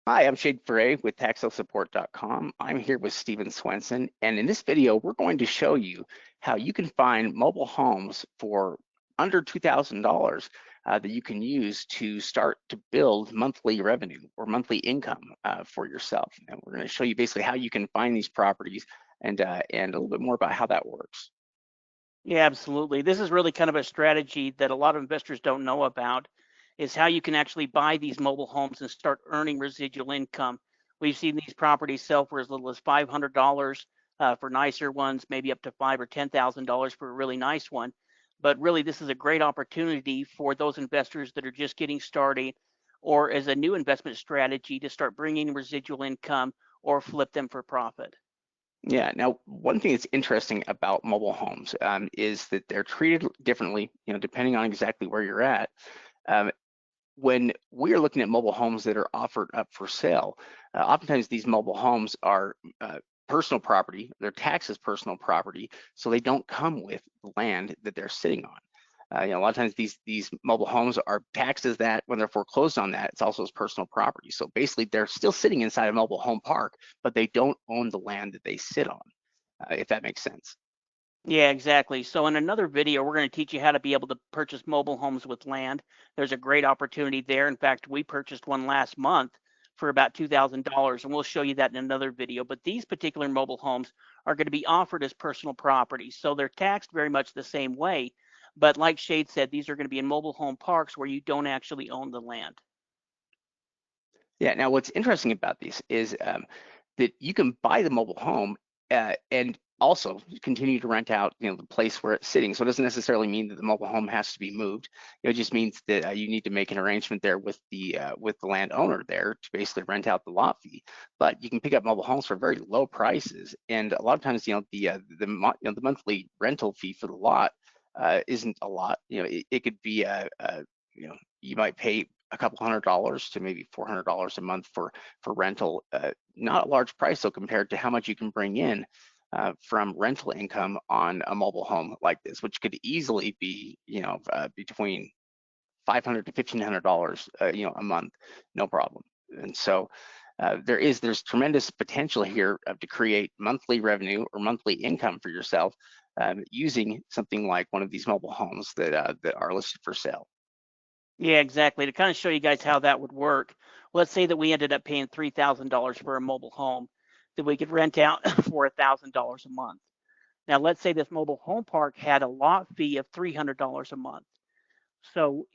Hi, I'm Shade Frey with TaxSaleSupport.com. I'm here with Steven Swenson, and in this video, we're going to show you how you can find mobile homes for under $2,000 that you can use to start to build monthly revenue or monthly income for yourself. And we're going to show you basically how you can find these properties and a little bit more about how that works. Yeah, absolutely. This is really kind of a strategy that a lot of investors don't know about, is how you can actually buy these mobile homes and start earning residual income. We've seen these properties sell for as little as $500 for nicer ones, maybe up to $5,000 or $10,000 for a really nice one. But really, this is a great opportunity for those investors that are just getting started, or as a new investment strategy to start bringing residual income or flip them for profit. Yeah, now one thing that's interesting about mobile homes is that they're treated differently, depending on exactly where you're at. Um, when we are looking at mobile homes that are offered up for sale, oftentimes these mobile homes are personal property, they're taxed as personal property, so they don't come with the land that they're sitting on. A lot of times these mobile homes are taxed as that. When they're foreclosed on that, it's also as personal property. So basically, they're still sitting inside a mobile home park, but they don't own the land that they sit on, if that makes sense. Yeah, exactly. So in another video, we're going to teach you how to be able to purchase mobile homes with land. There's a great opportunity there. In fact, we purchased one last month for about $2,000, and we'll show you that in another video. But these particular mobile homes are going to be offered as personal property. So they're taxed very much the same way. But like Shade said, these are going to be in mobile home parks where you don't actually own the land. Yeah. Now, what's interesting about these is that you can buy the mobile home and also continue to rent out, the place where it's sitting. So it doesn't necessarily mean that the mobile home has to be moved. It just means that you need to make an arrangement there with the landowner there to basically rent out the lot fee. But you can pick up mobile homes for very low prices, and a lot of times, the monthly rental fee for the lot isn't a lot. It could be you might pay a couple $100 to maybe $400 a month for rental. Not a large price though compared to how much you can bring in from rental income on a mobile home like this, which could easily be between $500 to $1,500 a month, no problem. And so there's tremendous potential here to create monthly revenue or monthly income for yourself using something like one of these mobile homes that are listed for sale. Yeah, exactly. To kind of show you guys how that would work, let's say that we ended up paying $3,000 for a mobile home that we could rent out for $1,000 a month. Now, let's say this mobile home park had a lot fee of $300 a month. So,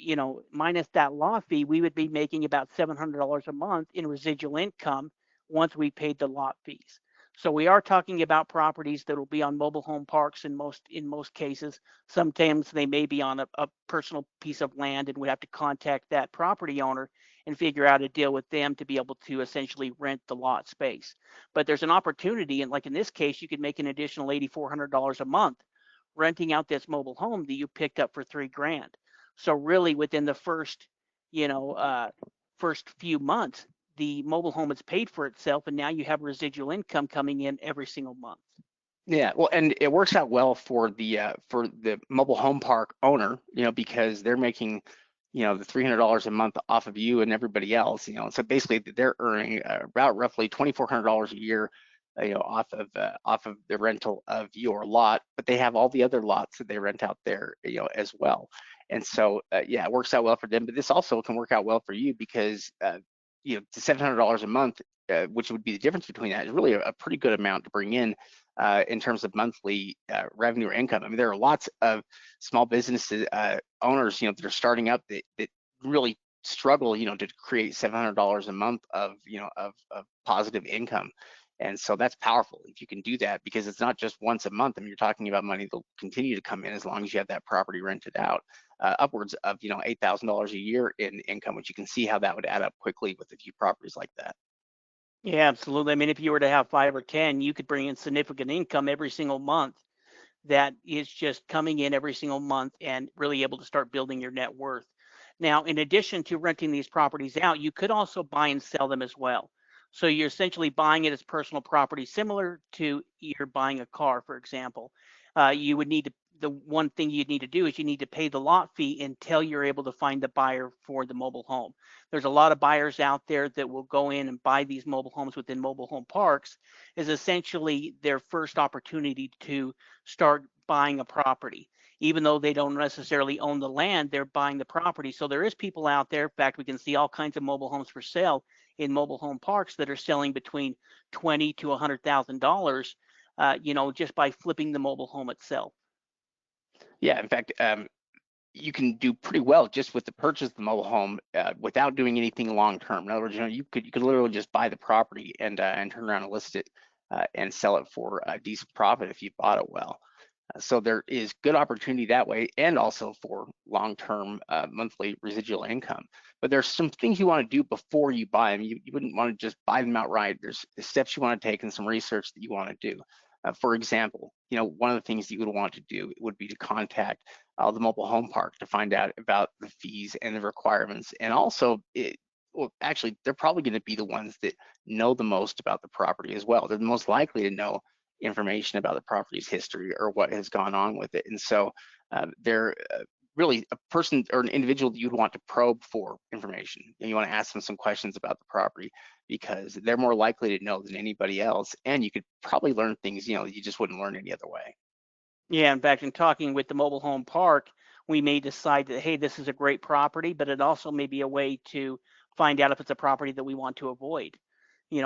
minus that lot fee, we would be making about $700 a month in residual income once we paid the lot fees. So we are talking about properties that will be on mobile home parks in most cases. Sometimes they may be on a personal piece of land, and we have to contact that property owner and figure out a deal with them to be able to essentially rent the lot space. But there's an opportunity, and like in this case, you could make an additional $8,400 a month renting out this mobile home that you picked up for $3,000. So really, within the you know, uh, first few months, the mobile home has paid for itself, and now you have residual income coming in every single month. Yeah, well, and it works out well for the mobile home park owner, because they're making, the $300 a month off of you and everybody else, So basically, they're earning about roughly $2,400 a year, off of the rental of your lot. But they have all the other lots that they rent out there, as well. And so, yeah, it works out well for them. But this also can work out well for you because, the $700 a month, which would be the difference between that, is really a pretty good amount to bring in terms of monthly revenue or income. I mean, there are lots of small businesses owners, that are starting up that really struggle, to create $700 a month of positive income. And so that's powerful if you can do that, because it's not just once a month. I mean, you're talking about money that'll continue to come in as long as you have that property rented out, upwards of $8,000 a year in income, which you can see how that would add up quickly with a few properties like that. Yeah, absolutely. I mean, if you were to have 5 or 10, you could bring in significant income every single month that is just coming in every single month and really able to start building your net worth. Now, in addition to renting these properties out, you could also buy and sell them as well. So you're essentially buying it as personal property, similar to you're buying a car, for example. You would need to the one thing you need to do is you need to pay the lot fee until you're able to find the buyer for the mobile home. There's a lot of buyers out there that will go in and buy these mobile homes within mobile home parks, is essentially their first opportunity to start buying a property. Even though they don't necessarily own the land, they're buying the property. So there is people out there. In fact, we can see all kinds of mobile homes for sale in mobile home parks that are selling between $20,000 to $100,000, just by flipping the mobile home itself. Yeah, in fact, you can do pretty well just with the purchase of the mobile home without doing anything long term. In other words, you could literally just buy the property and turn around and list it and sell it for a decent profit if you bought it well. So there is good opportunity that way, and also for long-term monthly residual income. But there's some things you want to do before you buy them. You wouldn't want to just buy them outright. There's steps you want to take and some research that you want to do. For example, one of the things you would want to do would be to contact the mobile home park to find out about the fees and the requirements. And also, well, actually, they're probably going to be the ones that know the most about the property as well. They're the most likely to know information about the property's history or what has gone on with it. And so they're really a person or an individual that you'd want to probe for information. And you want to ask them some questions about the property because they're more likely to know than anybody else. And you could probably learn things, you just wouldn't learn any other way. Yeah, in fact, in talking with the mobile home park, we may decide that, hey, this is a great property, but it also may be a way to find out if it's a property that we want to avoid.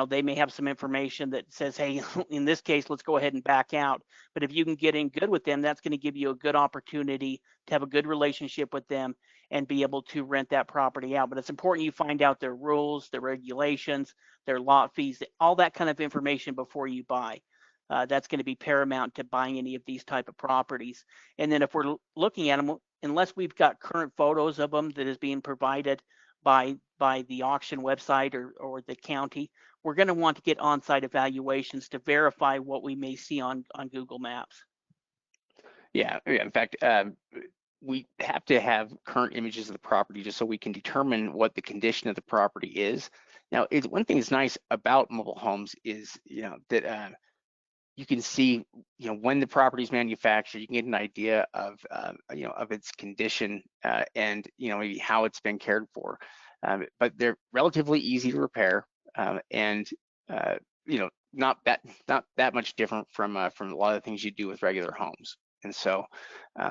They may have some information that says, hey, in this case, let's go ahead and back out. But if you can get in good with them, that's going to give you a good opportunity to have a good relationship with them and be able to rent that property out. But it's important you find out their rules, their regulations, their lot fees, all that kind of information before you buy. That's going to be paramount to buying any of these type of properties. And then if we're looking at them, unless we've got current photos of them that is being provided by the auction website or the county, we're going to want to get on-site evaluations to verify what we may see on Google Maps. Yeah. In fact, we have to have current images of the property just so we can determine what the condition of the property is. Now, one thing that's nice about mobile homes is, that you can see, when the property is manufactured. You can get an idea of, of its condition and, maybe how it's been cared for. But they're relatively easy to repair and, not that much different from a lot of the things you do with regular homes. And so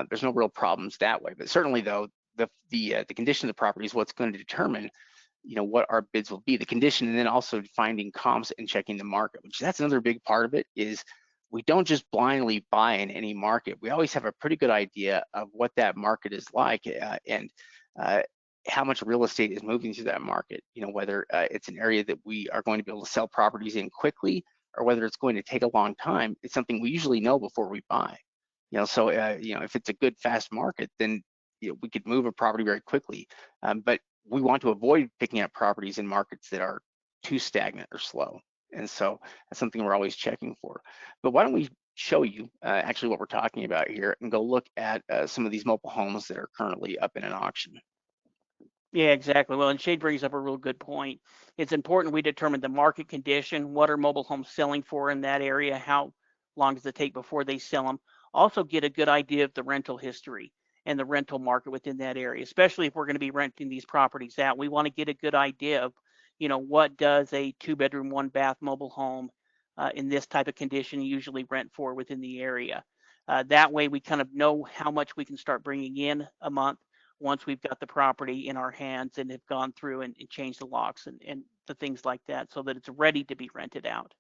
there's no real problems that way. But certainly, though, the condition of the property is what's going to determine what our bids will be, the condition, and then also finding comps and checking the market, which that's another big part of it. Is we don't just blindly buy in any market. We always have a pretty good idea of what that market is like and how much real estate is moving through that market. Whether it's an area that we are going to be able to sell properties in quickly or whether it's going to take a long time. It's something we usually know before we buy. So if it's a good fast market, then we could move a property very quickly. But we want to avoid picking up properties in markets that are too stagnant or slow. And so that's something we're always checking for. But why don't we show you actually what we're talking about here and go look at some of these mobile homes that are currently up in an auction. Yeah, exactly. Well, and Shade brings up a real good point. It's important we determine the market condition. What are mobile homes selling for in that area? How long does it take before they sell them? Also, get a good idea of the rental history and the rental market within that area, especially if we're going to be renting these properties out. We want to get a good idea of, what does a 2-bedroom, 1-bath mobile home in this type of condition usually rent for within the area. That way, we kind of know how much we can start bringing in a month once we've got the property in our hands and have gone through and changed the locks and the things like that so that it's ready to be rented out.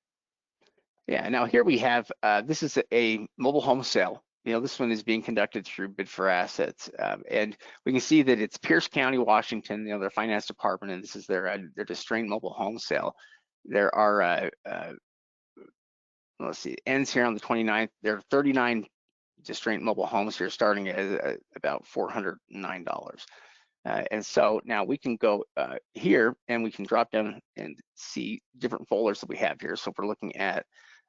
Yeah, now here we have, this is a mobile home sale. This one is being conducted through Bid for Assets. And we can see that it's Pierce County, Washington, their finance department, and this is their distraint mobile home sale. There are, let's see, ends here on the 29th. There are 39 distraint mobile homes here starting at about $409. And so now we can go here and we can drop down and see different folders that we have here. So if we're looking at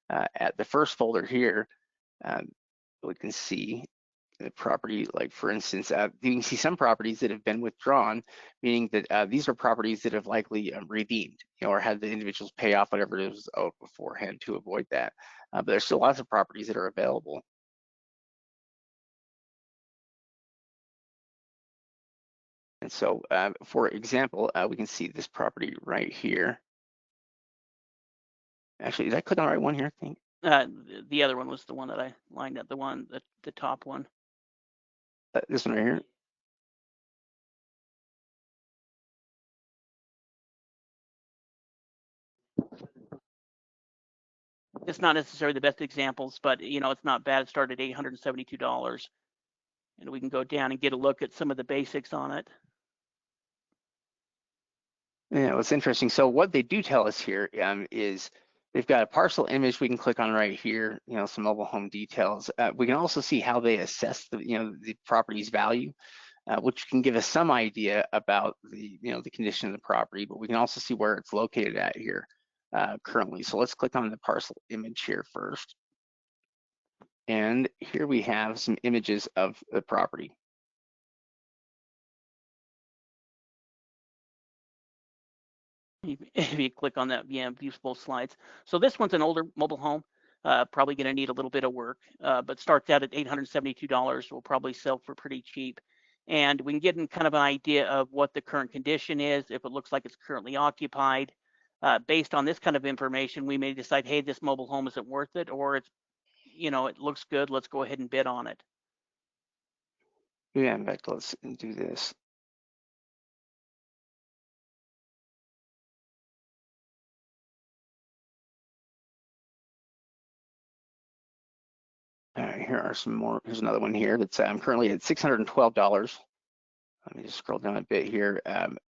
the first folder here, we can see the property, like for instance, you can see some properties that have been withdrawn, meaning that these are properties that have likely redeemed, or had the individuals pay off whatever it was owed beforehand to avoid that. But there's still lots of properties that are available. And so, for example, we can see this property right here. Actually, did I click on the right one here? I think The other one was the one that I lined up, the top one. this one right here. It's not necessarily the best examples, but it's not bad. It started at $872, and we can go down and get a look at some of the basics on it. Yeah, what's interesting. So what they do tell us here is they've got a parcel image we can click on right here. Some mobile home details. We can also see how they assess the property's value, which can give us some idea about the condition of the property. But we can also see where it's located at here currently. So let's click on the parcel image here first. And here we have some images of the property. If you click on that, yeah, view both slides. So this one's an older mobile home, probably going to need a little bit of work, but starts out at $872. Will probably sell for pretty cheap. And we can get in kind of an idea of what the current condition is, if it looks like it's currently occupied. Based on this kind of information, we may decide, hey, this mobile home isn't worth it, or it looks good, let's go ahead and bid on it. Yeah, in fact, let's do this. All right, here are some more. Here's another one here that's currently at $612. Let me just scroll down a bit here.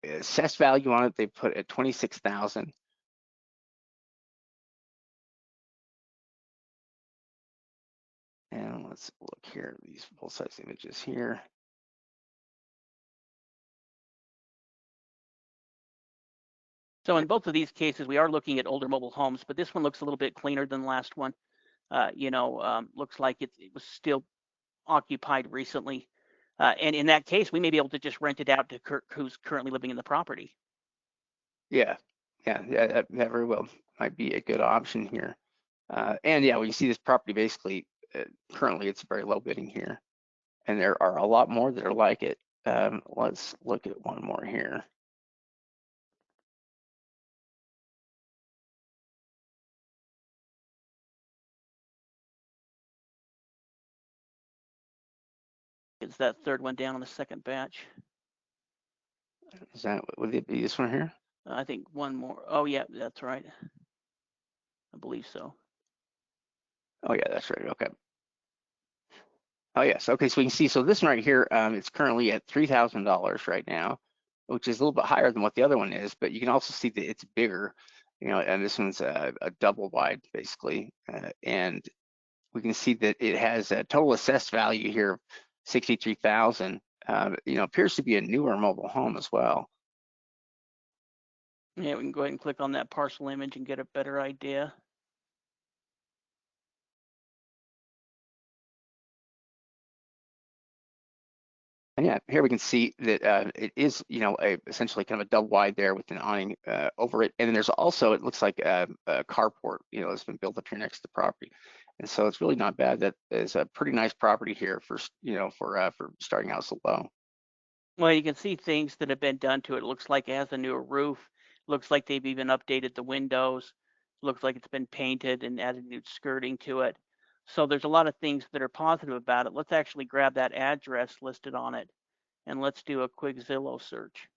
Assessed value on it, they put at $26,000. And let's look here, these full-size images here. So in both of these cases, we are looking at older mobile homes, but this one looks a little bit cleaner than the last one. Looks like it was still occupied recently. And in that case, we may be able to just rent it out to who's currently living in the property. Yeah, that very well might be a good option here. And yeah, we see this property basically, currently it's very low bidding here. And there are a lot more that are like it. Let's look at one more here. It's that third one down on the second batch. Is that, would it be this one here? I think one more. Oh, yeah, that's right. I believe so. Oh yeah, that's right, okay. Oh yes, okay, so we can see, so this one right here, it's currently at $3,000 right now, which is a little bit higher than what the other one is, but you can also see that it's bigger, and this one's a double wide basically, and we can see that it has a total assessed value here of $63,000. Appears to be a newer mobile home as well. Yeah, we can go ahead and click on that parcel image and get a better idea. And yeah, here we can see that it is, essentially kind of a double wide there with an awning over it. And then there's also, it looks like a carport, that's been built up here next to the property. And so it's really not bad. That is a pretty nice property here for starting out so low. Well, you can see things that have been done to it. It looks like it has a newer roof. Looks like they've even updated the windows. Looks like it's been painted and added new skirting to it. So there's a lot of things that are positive about it. Let's actually grab that address listed on it and let's do a quick Zillow search.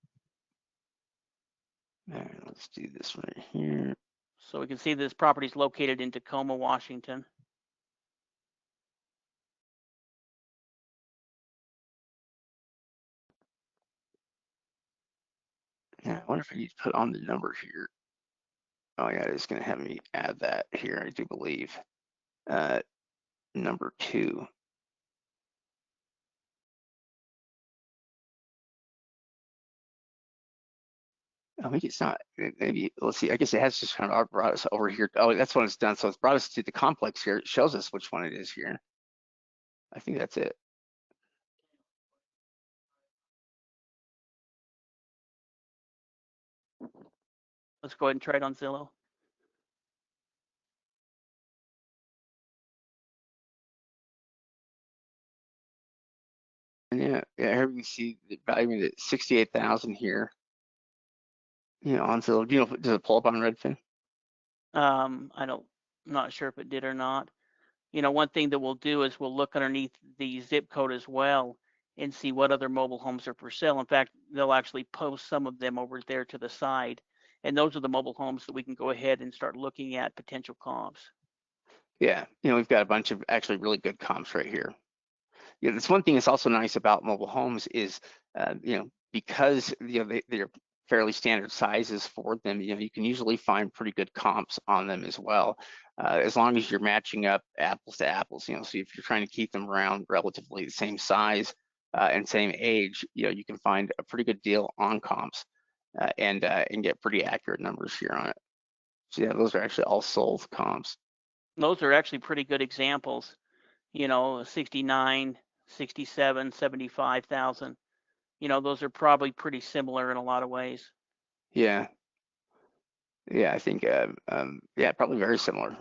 All right, let's do this right here. So we can see this property is located in Tacoma, Washington. Yeah, I wonder if I need to put on the number here. Oh yeah, it's going to have me add that here, I do believe. Number 2. Oh, maybe it's not. Maybe, let's see. I guess it has just kind of brought us over here. Oh, that's when it's done. So it's brought us to the complex here. It shows us which one it is here. I think that's it. Let's go ahead and try it on Zillow. And yeah, here we see the value at 68,000 here. On Zillow. Does it pull up on Redfin? I'm not sure if it did or not. One thing that we'll do is we'll look underneath the zip code as well and see what other mobile homes are for sale. In fact, they'll actually post some of them over there to the side. And those are the mobile homes that we can go ahead and start looking at potential comps. Yeah, we've got a bunch of actually really good comps right here. Yeah, that's one thing that's also nice about mobile homes is, because they're fairly standard sizes for them. You can usually find pretty good comps on them as well, as long as you're matching up apples to apples. So if you're trying to keep them around relatively the same size and same age, you can find a pretty good deal on comps and get pretty accurate numbers here on it. So yeah, those are actually all sold comps. Those are actually pretty good examples. 69, 67, 75,000. Those are probably pretty similar in a lot of ways. Yeah, yeah, I think yeah, probably very similar.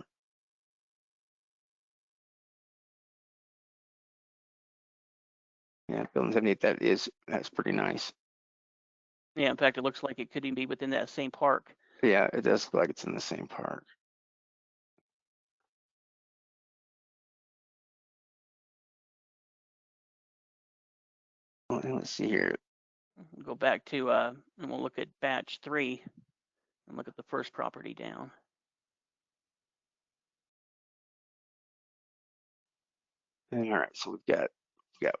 Yeah, building 78, that's pretty nice. Yeah, in fact, it looks like it could even be within that same park. Yeah, it does look like it's in the same park. Well, let's see here. We'll go back to and we'll look at batch 3 and look at the first property down. And all right, so we've got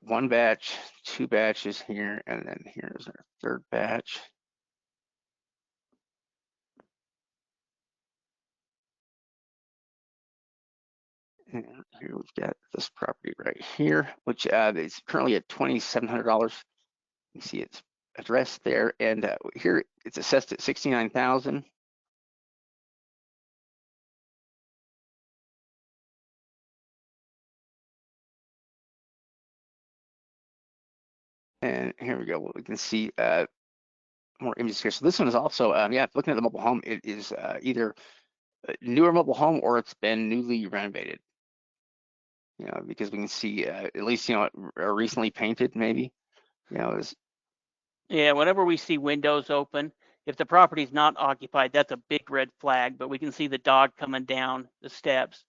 one batch, two batches here, and then here's our third batch. And here we've got this property right here, which is currently at $2,700. You see its address there, and here it's assessed at 69,000. And here we go. We can see more images here. So this one is also, yeah, looking at the mobile home, it is either a newer mobile home or it's been newly renovated. Because we can see at least, recently painted maybe. Yeah, whenever we see windows open, if the property's not occupied, that's a big red flag, but we can see the dog coming down the steps.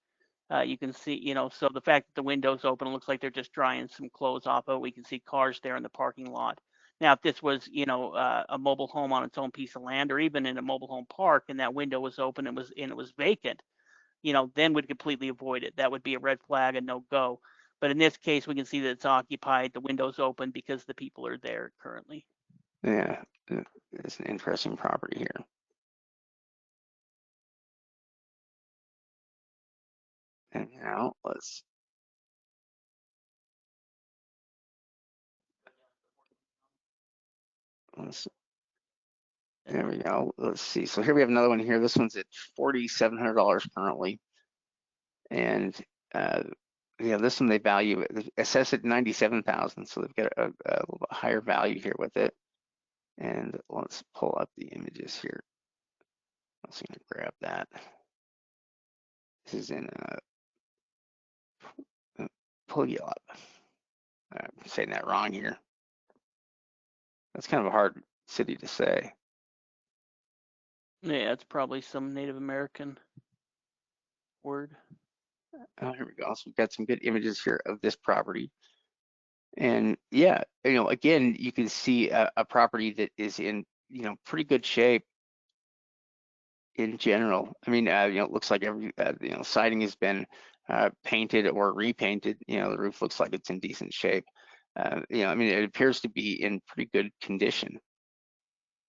You can see, so the fact that the window's open, it looks like they're just drying some clothes off of it. We can see cars there in the parking lot. Now, if this was, a mobile home on its own piece of land, or even in a mobile home park, and that window was open and it was vacant, then we'd completely avoid it. That would be a red flag and no go. But in this case, we can see that it's occupied, the window's open because the people are there currently. Yeah, it's an interesting property here. And now let's there we go. Let's see. So here we have another one here. This one's at $4,700 currently, and uh, yeah, this one they value assess at 97,000. So they've got a little bit higher value here with it. And let's pull up the images here. I'm just gonna grab that. This is in Puyallup. I'm saying that wrong here. That's kind of a hard city to say. Yeah, it's probably some Native American word. Oh, here we go. So we've got some good images here of this property. And yeah, again, you can see a property that is in, pretty good shape in general. I mean, it looks like every, siding has been painted or repainted. The roof looks like it's in decent shape. I mean, it appears to be in pretty good condition.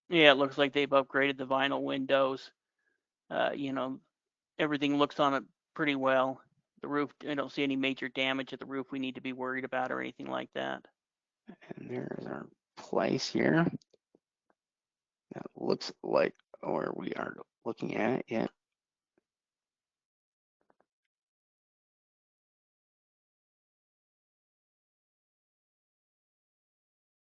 Yeah, it looks like they've upgraded the vinyl windows. You know, everything looks on it pretty well. The roof, I don't see any major damage at the roof we need to be worried about or anything like that. And there's our place here. That looks like where we are looking at. Yeah.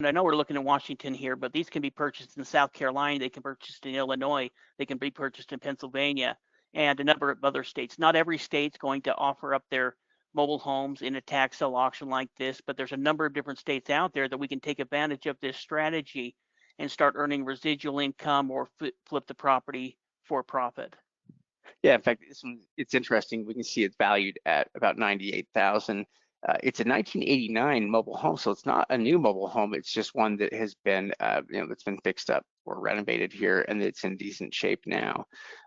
And I know we're looking at Washington here, but these can be purchased in South Carolina, they can be purchased in Illinois, they can be purchased in Pennsylvania, and a number of other states. Not every state's going to offer up their mobile homes in a tax sale auction like this, but there's a number of different states out there that we can take advantage of this strategy and start earning residual income or flip the property for profit. Yeah, in fact, this one, it's interesting. We can see it's valued at about 98,000. It's a 1989 mobile home, so it's not a new mobile home. It's just one that has been, that's been fixed up or renovated here, and it's in decent shape now.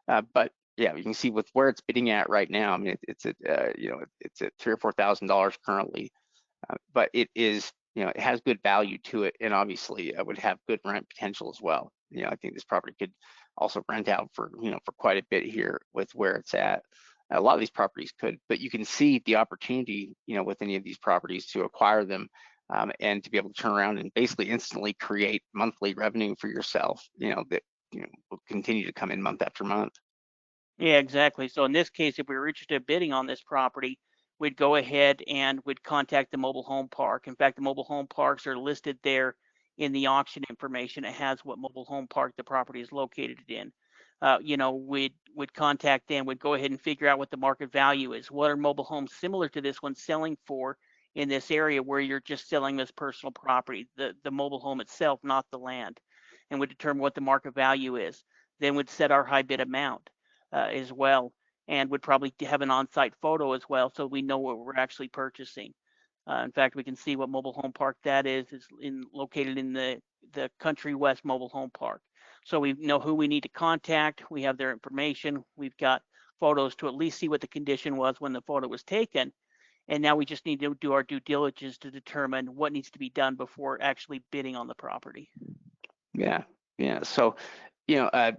But yeah, you can see with where it's bidding at right now. I mean, it's at, it's at $3,000 or $4,000 currently. But it is, it has good value to it, and obviously would have good rent potential as well. I think this property could also rent out for, for quite a bit here with where it's at. A lot of these properties could, but you can see the opportunity, with any of these properties to acquire them, and to be able to turn around and basically instantly create monthly revenue for yourself, that will continue to come in month after month. Yeah, exactly. So in this case, if we were interested in bidding on this property, we'd go ahead and we'd contact the mobile home park. In fact, the mobile home parks are listed there in the auction information. It has what mobile home park the property is located in. We'd contact them. We'd go ahead and figure out what the market value is. What are mobile homes similar to this one selling for in this area where you're just selling this personal property, the mobile home itself, not the land, and would determine what the market value is. Then we'd set our high bid amount as well, and would probably have an on-site photo as well, so we know what we're actually purchasing. In fact, we can see what mobile home park that is located in the Country West Mobile Home Park. So we know who we need to contact. We have their information. We've got photos to at least see what the condition was when the photo was taken. And now we just need to do our due diligence to determine what needs to be done before actually bidding on the property. Yeah, yeah. So, you know, uh,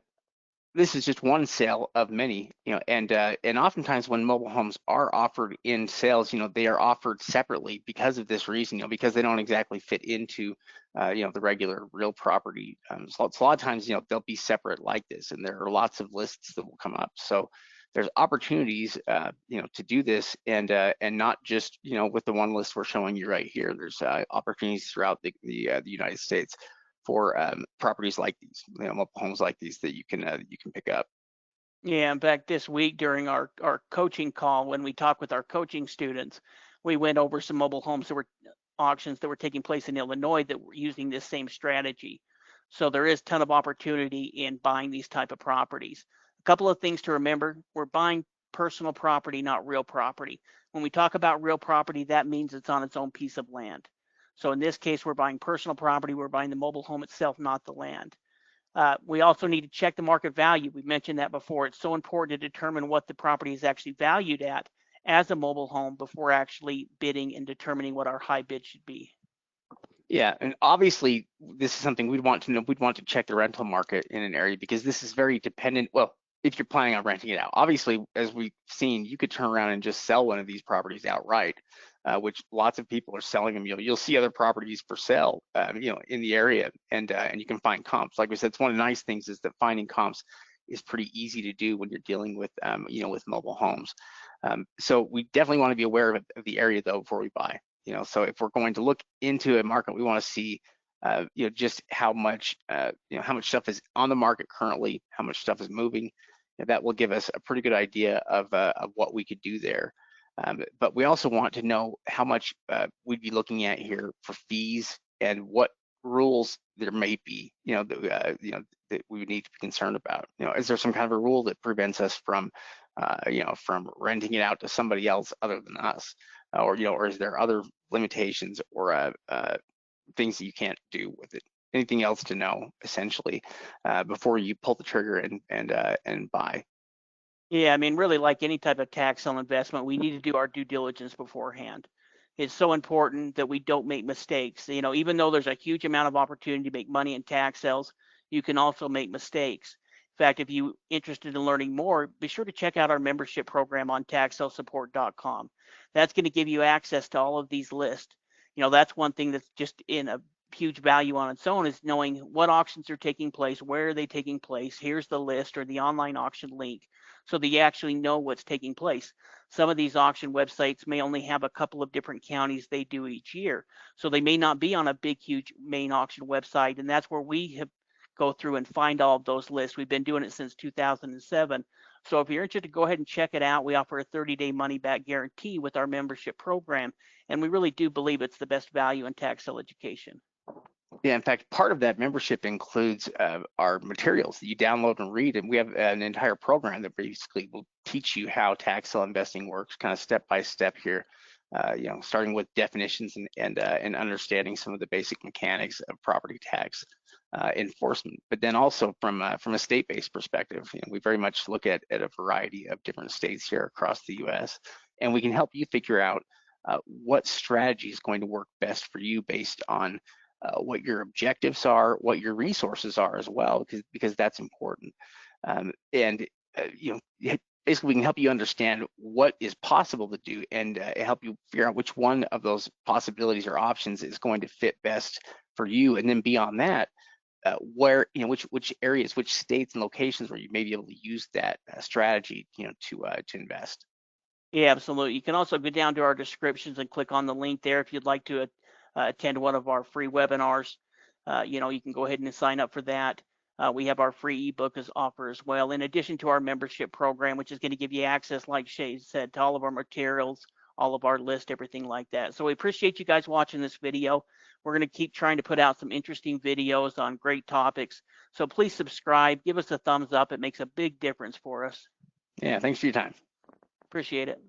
this is just one sale of many, and oftentimes when mobile homes are offered in sales, they are offered separately because of this reason, because they don't exactly fit into, the regular real property. So it's a lot of times, they'll be separate like this, and there are lots of lists that will come up. So there's opportunities, to do this, and not just, with the one list we're showing you right here. There's opportunities throughout the United States for properties like these, mobile homes like these that you can pick up. Yeah, in fact, this week during our coaching call, when we talked with our coaching students, we went over some mobile homes that were auctions that were taking place in Illinois that were using this same strategy. So there is a ton of opportunity in buying these type of properties. A couple of things to remember: we're buying personal property, not real property. When we talk about real property, that means it's on its own piece of land. So in this case, we're buying personal property. We're buying the mobile home itself, not the land. We also need to check the market value. We mentioned that before. It's so important to determine what the property is actually valued at as a mobile home before actually bidding and determining what our high bid should be. Yeah, and obviously this is something we'd want to know. We'd want to check the rental market in an area because this is very dependent. Well, if you're planning on renting it out, obviously, as we've seen, you could turn around and just sell one of these properties outright, which lots of people are selling them. You'll see other properties for sale, in the area, and you can find comps. Like we said, it's one of the nice things is that finding comps is pretty easy to do when you're dealing with, with mobile homes. So we definitely want to be aware of the area though before we buy. So if we're going to look into a market, we want to see, just how much stuff is on the market currently, how much stuff is moving. That will give us a pretty good idea of what we could do there. But we also want to know how much we'd be looking at here for fees and what rules there may be, that we would need to be concerned about. Is there some kind of a rule that prevents us from, from renting it out to somebody else other than us? Or is there other limitations or things that you can't do with it? Anything else to know essentially before you pull the trigger and buy? Yeah, I mean, really, like any type of tax sale investment, we need to do our due diligence beforehand. It's so important that we don't make mistakes. Even though there's a huge amount of opportunity to make money in tax sales, you can also make mistakes. In fact, if you're interested in learning more, be sure to check out our membership program on taxsalesupport.com. That's going to give you access to all of these lists. That's one thing that's just in a huge value on its own, is knowing what auctions are taking place, where are they taking place. Here's the list or the online auction link, so that you actually know what's taking place. Some of these auction websites may only have a couple of different counties they do each year, so they may not be on a big, huge main auction website, and that's where we have go through and find all of those lists. We've been doing it since 2007. So if you're interested, go ahead and check it out. We offer a 30-day money-back guarantee with our membership program, and we really do believe it's the best value in tax sale education. Yeah, in fact, part of that membership includes our materials that you download and read, and we have an entire program that basically will teach you how tax sale investing works, kind of step by step here. Starting with definitions and understanding some of the basic mechanics of property tax enforcement, but then also from a state-based perspective, we very much look at a variety of different states here across the U.S., and we can help you figure out what strategy is going to work best for you based on what your objectives are, what your resources are as well, because that's important. Basically, we can help you understand what is possible to do and help you figure out which one of those possibilities or options is going to fit best for you. And then beyond that, which areas, which states and locations where you may be able to use that strategy, to invest. Yeah, absolutely. You can also go down to our descriptions and click on the link there if you'd like to attend one of our free webinars. You can go ahead and sign up for that. We have our free ebook as offer as well, in addition to our membership program, which is going to give you access, like Shay said, to all of our materials, all of our list, everything like that. So we appreciate you guys watching this video. We're going to keep trying to put out some interesting videos on great topics. So please subscribe, give us a thumbs up. It makes a big difference for us. Yeah, thanks for your time. Appreciate it.